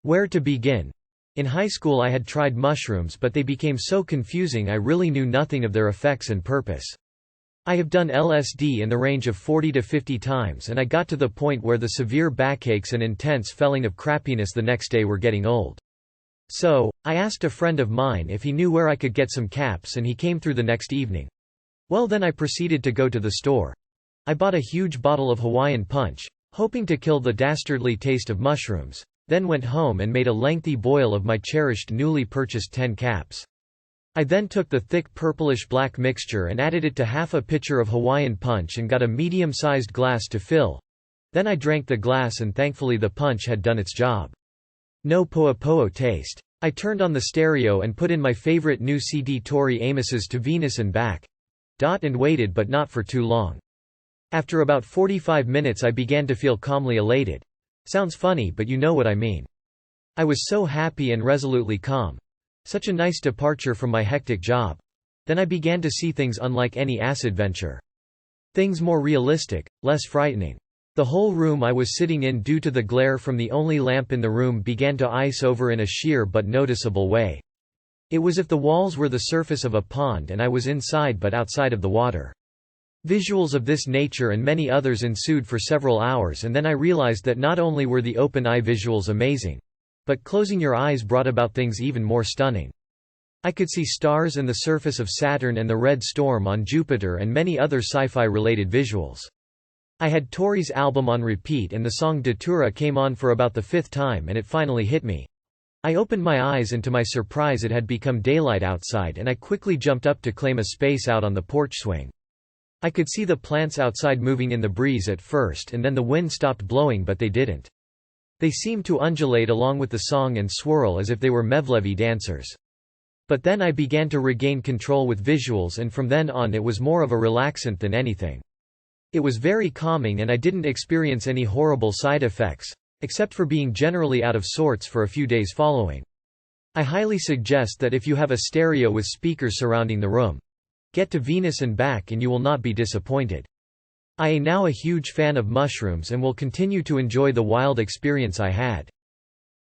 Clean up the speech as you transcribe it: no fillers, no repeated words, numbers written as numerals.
Where to begin? In high school I had tried mushrooms, but they became so confusing I really knew nothing of their effects and purpose. I have done LSD in the range of 40 to 50 times, and I got to the point where the severe backaches and intense feeling of crappiness the next day were getting old. So, I asked a friend of mine if he knew where I could get some caps, and he came through the next evening. Well, then I proceeded to go to the store. I bought a huge bottle of Hawaiian Punch, hoping to kill the dastardly taste of mushrooms, then went home and made a lengthy boil of my cherished newly purchased 10 caps. I then took the thick purplish-black mixture and added it to half a pitcher of Hawaiian Punch and got a medium-sized glass to fill. Then I drank the glass, and thankfully the punch had done its job. No po'o taste. I turned on the stereo and put in my favorite new CD, Tori Amos's To Venus and Back. And waited, but not for too long. After about 45 minutes I began to feel calmly elated. Sounds funny, but you know what I mean. I was so happy and resolutely calm. Such a nice departure from my hectic job. Then I began to see things unlike any acid venture. Things more realistic, less frightening. The whole room I was sitting in, due to the glare from the only lamp in the room, began to ice over in a sheer but noticeable way. It was as if the walls were the surface of a pond and I was inside but outside of the water. Visuals of this nature and many others ensued for several hours, and then I realized that not only were the open-eye visuals amazing, but closing your eyes brought about things even more stunning. I could see stars and the surface of Saturn and the red storm on Jupiter and many other sci-fi related visuals. I had Tori's album on repeat, and the song Datura came on for about the 5th time, and it finally hit me. I opened my eyes, and to my surprise it had become daylight outside, and I quickly jumped up to claim a space out on the porch swing. I could see the plants outside moving in the breeze at first, and then the wind stopped blowing, but they didn't. They seemed to undulate along with the song and swirl as if they were Mevlevi dancers. But then I began to regain control with visuals, and from then on it was more of a relaxant than anything. It was very calming, and I didn't experience any horrible side effects, except for being generally out of sorts for a few days following. I highly suggest that if you have a stereo with speakers surrounding the room, get To Venus and Back and you will not be disappointed. I am now a huge fan of mushrooms and will continue to enjoy the wild experience I had.